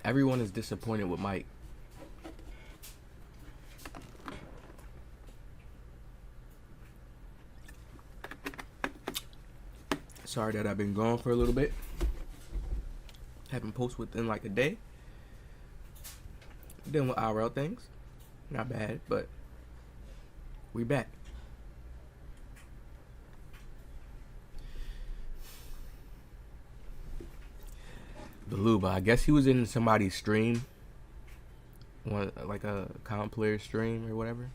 Everyone is disappointed with Mike. Sorry that I've been gone for a little bit. Haven't posted within like a day. Dealing with IRL things. Not bad, but we back. Beluba, I guess he was in somebody's stream. Like a common player stream or whatever.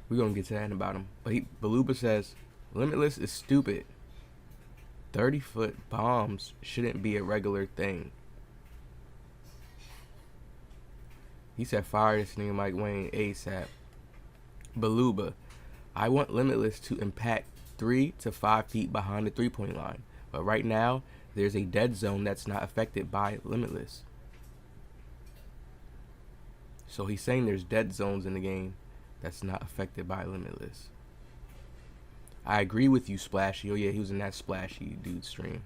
We're gonna get to that in about him. But Beluba says, Limitless is stupid. 30-foot bombs shouldn't be a regular thing. He said, fire this nigga Mike Wang ASAP. Beluba, I want Limitless to impact 3 to 5 feet behind the 3-point line. But right now, there's a dead zone that's not affected by Limitless. So he's saying there's dead zones in the game that's not affected by Limitless. I agree with you, Splashy. Oh yeah, he was in that Splashy dude stream.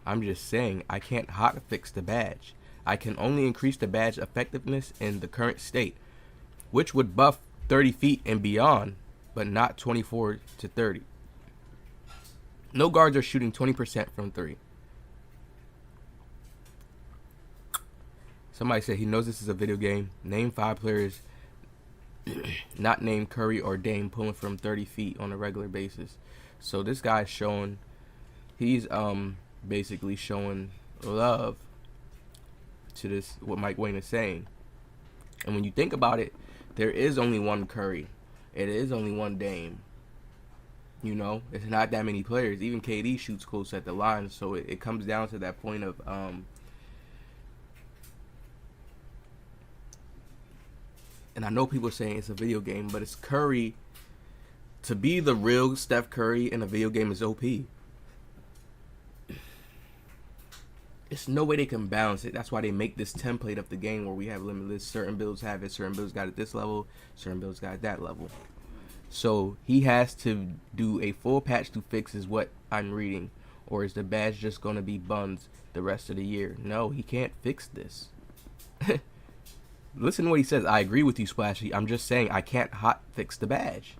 I'm just saying I can't hotfix the badge. I can only increase the badge effectiveness in the current state, which would buff 30 feet and beyond, but not 24 to 30. No guards are shooting 20% from 3. Somebody said he knows this is a video game. Name 5 players not named Curry or Dame pulling from 30 feet on a regular basis. So this guy's showing, he's basically showing love to this, what Mike Wang is saying. And when you think about it, there is only one Curry. It is only one Dame. You know, it's not that many players. Even KD shoots close at the line. So it comes down to that point of and I know people are saying it's a video game, but it's Curry. To be the real Steph Curry in a video game is OP. It's no way they can balance it. That's why they make this template of the game where we have Limitless. Certain builds have it. Certain builds got it this level. Certain builds got it that level. So he has to do a full patch to fix is what I'm reading. Or is the badge just going to be buns the rest of the year? No, he can't fix this. Listen to what he says. I agree with you, Splashy. I'm just saying I can't hot fix the badge.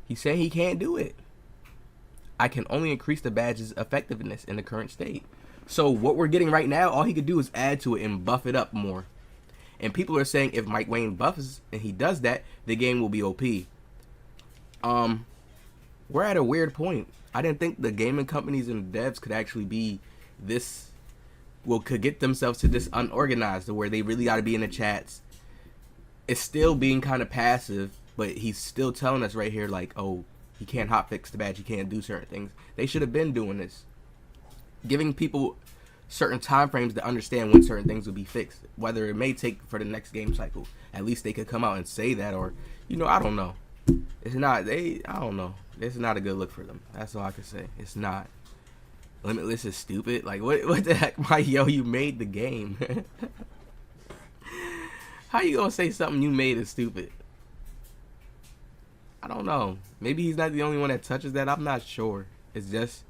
He's saying he can't do it. I can only increase the badge's effectiveness in the current state. So what we're getting right now, all he could do is add to it and buff it up more. And people are saying if Mike Wang buffs and he does that, the game will be OP. We're at a weird point. I didn't think the gaming companies and the devs could actually be this, well, could get themselves to this unorganized, where they really got to be in the chats. It's still being kind of passive, but he's still telling us right here, like, oh, he can't hotfix the badge, he can't do certain things. They should have been doing this, giving people certain time frames to understand when certain things will be fixed, whether it may take for the next game cycle. At least they could come out and say that, or, you know, I don't know. It's not, I don't know. It's not a good look for them. That's all I can say. It's not. Limitless is stupid. Like, what the heck, yo, you made the game. How you gonna say something you made is stupid? I don't know. Maybe he's not the only one that touches that. I'm not sure. It's just,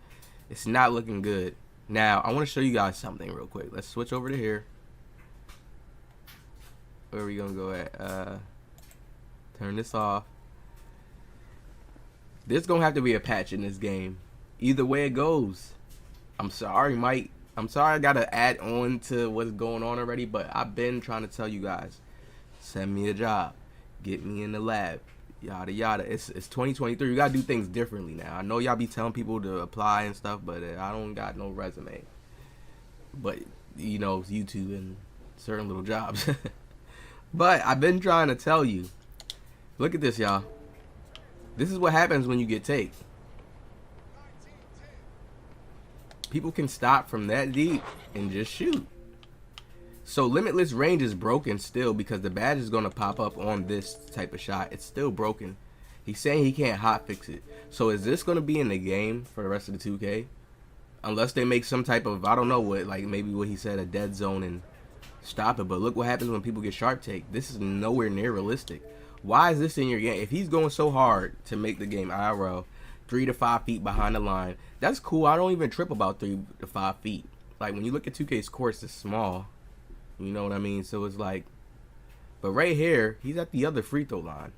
it's not looking good. Now, I want to show you guys something real quick. Let's switch over to here. Where are we gonna go at? Turn this off. There's gonna have to be a patch in this game. Either way it goes. I'm sorry, Mike. I'm sorry I gotta add on to what's going on already, but I've been trying to tell you guys. Send me a job. Get me in the lab. Yada yada. It's 2023. You gotta do things differently now. I know y'all be telling people to apply and stuff, but I don't got no resume. But you know, it's YouTube and certain little jobs. But I've been trying to tell you. Look at this, y'all. This is what happens when you get take. People can stop from that deep and just shoot. So Limitless range is broken still because the badge is going to pop up on this type of shot. It's still broken. He's saying he can't hotfix it. So is this going to be in the game for the rest of the 2K? Unless they make some type of, I don't know what, like maybe what he said, a dead zone and stop it. But look what happens when people get sharp take. This is nowhere near realistic. Why is this in your game? If he's going so hard to make the game IRL, 3 to 5 feet behind the line, that's cool. I don't even trip about 3 to 5 feet. Like when you look at 2K's course, it's small. You know what I mean? So it's like, but right here, he's at the other free throw line.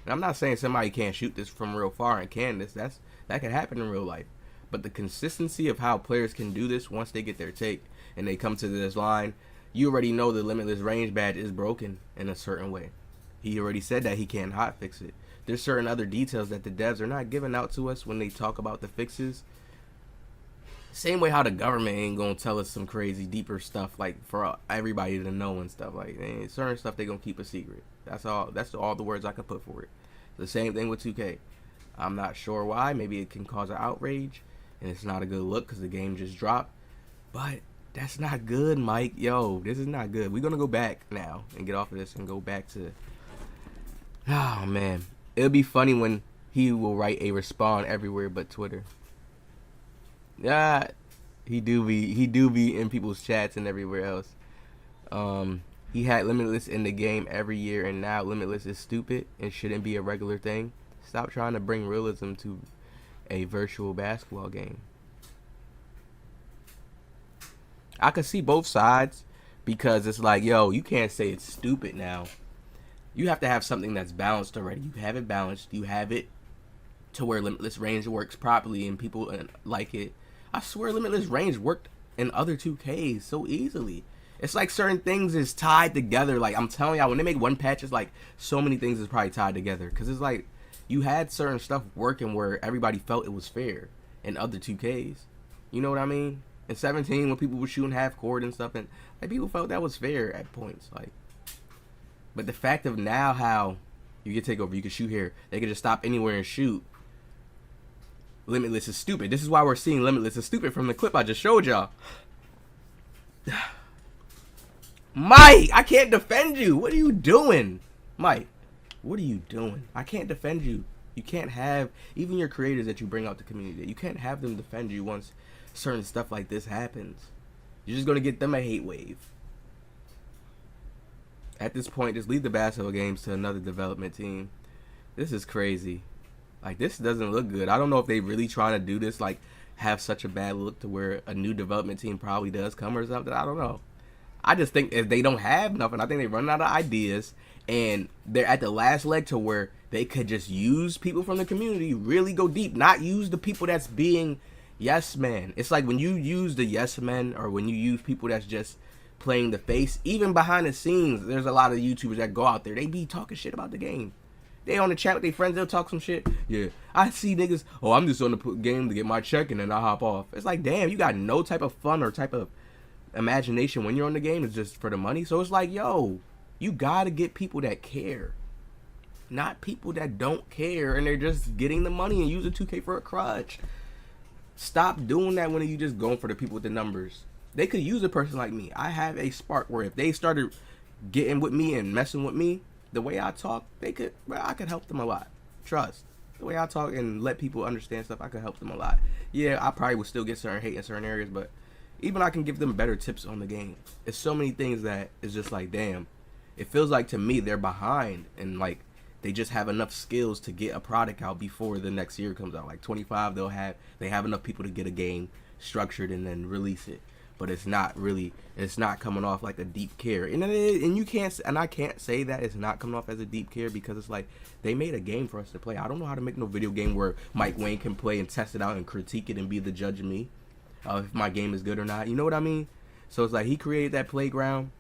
And I'm not saying somebody can't shoot this from real far and can this. That can happen in real life. But the consistency of how players can do this once they get their take and they come to this line, you already know the limitless range badge is broken in a certain way. He already said that he can't hot fix it. There's certain other details that the devs are not giving out to us when they talk about the fixes. Same way how the government ain't gonna tell us some crazy deeper stuff like for everybody to know and stuff like certain stuff they gonna keep a secret. That's all the words I can put for it. The same thing with 2K. I'm not sure why. Maybe it can cause an outrage and it's not a good look because the game just dropped. But that's not good, Mike. Yo, this is not good. We're gonna go back now and get off of this and go back to. Oh man, it'll be funny when he will write a respond everywhere but Twitter. Yeah, he do be in people's chats and everywhere else. He had Limitless in the game every year, and now Limitless is stupid and shouldn't be a regular thing. Stop trying to bring realism to a virtual basketball game. I could see both sides because it's like, yo, you can't say it's stupid now. You have to have something that's balanced already. You have it balanced. You have it to where Limitless Range works properly and people like it. I swear Limitless Range worked in other 2Ks so easily. It's like certain things is tied together. Like, I'm telling y'all, when they make one patch, it's like so many things is probably tied together. Because it's like you had certain stuff working where everybody felt it was fair in other 2Ks. You know what I mean? In 17, when people were shooting half court and stuff, and like people felt that was fair at points. Like, but the fact of now how you can take over, you can shoot here, they can just stop anywhere and shoot. Limitless is stupid. This is why we're seeing Limitless is stupid from the clip I just showed y'all. Mike, I can't defend you. What are you doing? Mike, what are you doing? I can't defend you. You can't have, even your creators that you bring out the community, you can't have them defend you once certain stuff like this happens. You're just going to get them a hate wave. At this point, just leave the basketball games to another development team. This is crazy. Like, this doesn't look good. I don't know if they really trying to do this, like, have such a bad look to where a new development team probably does come or something. I don't know. I just think if they don't have nothing, I think they run out of ideas, and they're at the last leg to where they could just use people from the community, really go deep, not use the people that's being yes men. It's like when you use the yes men, or when you use people that's just playing the face, even behind the scenes, there's a lot of YouTubers that go out there, they be talking shit about the game. They on the chat with their friends, they'll talk some shit. Yeah, I see niggas, oh, I'm just on the game to get my check and then I hop off. It's like, damn, you got no type of fun or type of imagination when you're on the game. It's just for the money. So it's like, yo, you gotta get people that care, not people that don't care and they're just getting the money and using 2K for a crutch. Stop doing that when you just going for the people with the numbers. They could use a person like me. I have a spark where if they started getting with me and messing with me, the way I talk, I could help them a lot. Trust. The way I talk and let people understand stuff, I could help them a lot. Yeah, I probably would still get certain hate in certain areas, but even I can give them better tips on the game. It's so many things that it's just like, damn. It feels like to me they're behind and like they just have enough skills to get a product out before the next year comes out. Like 25, they have enough people to get a game structured and then release it. But it's not coming off like a deep care. And I can't say that it's not coming off as a deep care because it's like they made a game for us to play. I don't know how to make no video game where Mike Wang can play and test it out and critique it and be the judge of me if my game is good or not. You know what I mean? So it's like he created that playground.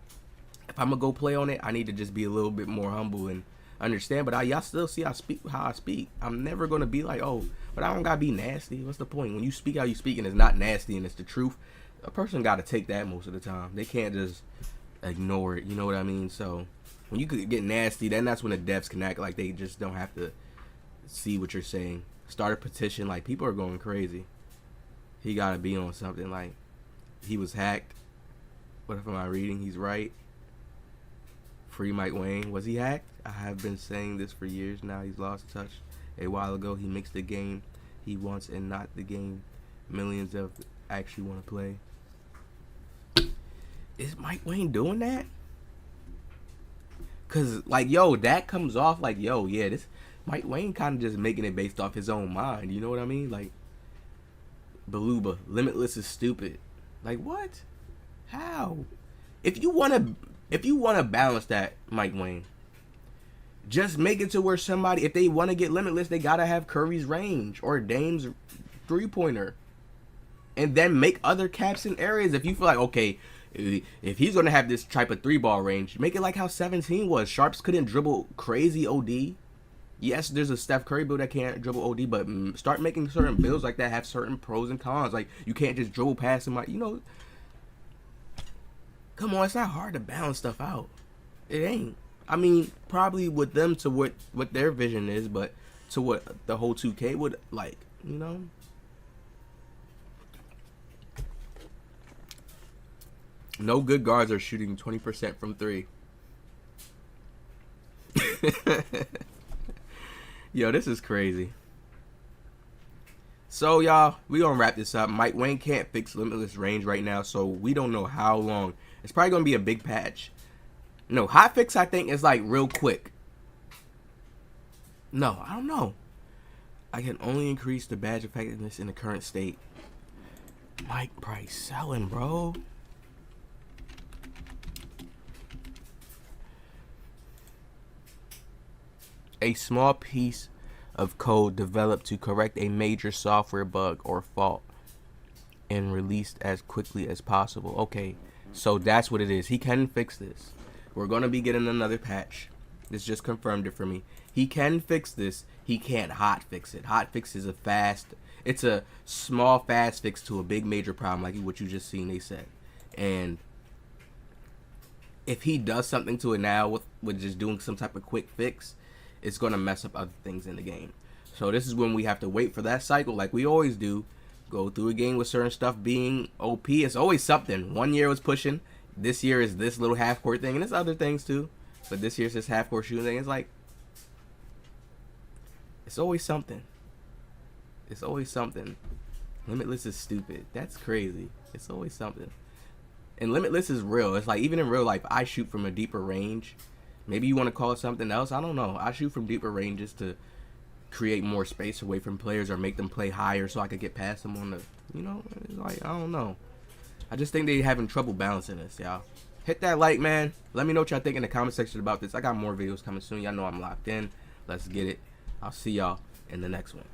If I'm gonna go play on it, I need to just be a little bit more humble and understand. But y'all still see how I speak. I'm never gonna be like, oh, but I don't gotta be nasty. What's the point? When you speak how you speak and it's not nasty and it's the truth, a person got to take that most of the time. They can't just ignore it. You know what I mean? So when you could get nasty, then that's when the devs can act like they just don't have to see what you're saying. Start a petition. Like, people are going crazy. He got to be on something. Like, he was hacked. What if am I reading? He's right. Free Mike Wang. Was he hacked? I have been saying this for years now. He's lost touch. A while ago, he makes the game he wants and not the game millions of actually want to play. Is Mike Wang doing that? Cause like, yo, that comes off like, yo, yeah, this Mike Wang kind of just making it based off his own mind. You know what I mean? Like, Beluba, Limitless is stupid. Like, what? How? if you wanna balance that, Mike Wang, just make it to where somebody, if they want to get limitless, they gotta have Curry's range or Dame's 3-pointer, and then make other caps in areas. If you feel like, okay, if he's gonna have this type of 3-ball range, make it like how 17 was. Sharps couldn't dribble crazy OD. Yes, there's a Steph Curry build that can't dribble OD, but start making certain builds like that have certain pros and cons. Like, you can't just dribble past him. Like, you know, come on, it's not hard to balance stuff out. It ain't. I mean, probably with them to what their vision is, but to what the whole 2K would like, you know. No good guards are shooting 20% from 3. Yo, this is crazy. So, y'all, we gonna wrap this up. Mike Wang can't fix limitless range right now, so we don't know how long. It's probably gonna be a big patch. No, hot fix I think is like real quick. No, I don't know. I can only increase the badge effectiveness in the current state. Mike Price selling, bro. A small piece of code developed to correct a major software bug or fault and released as quickly as possible. Okay, so that's what it is. He can fix this. We're going to be getting another patch. This just confirmed it for me. He can fix this. He can't hot fix it. Hot fix is it's a small fast fix to a big major problem, like what you just seen they said. And if he does something to it now with just doing some type of quick fix, it's going to mess up other things in the game. So this is when we have to wait for that cycle like we always do. Go through a game with certain stuff being OP. It's always something. One year was pushing. This year is this little half-court thing, and there's other things too. But this year's this half-court shooting thing. It's like, it's always something. It's always something. Limitless is stupid. That's crazy. It's always something. And Limitless is real. It's like, even in real life, I shoot from a deeper range. Maybe you want to call it something else. I don't know. I shoot from deeper ranges to create more space away from players or make them play higher so I could get past them on the, you know, it's like, I don't know. I just think they're having trouble balancing this, y'all. Hit that like, man. Let me know what y'all think in the comment section about this. I got more videos coming soon. Y'all know I'm locked in. Let's get it. I'll see y'all in the next one.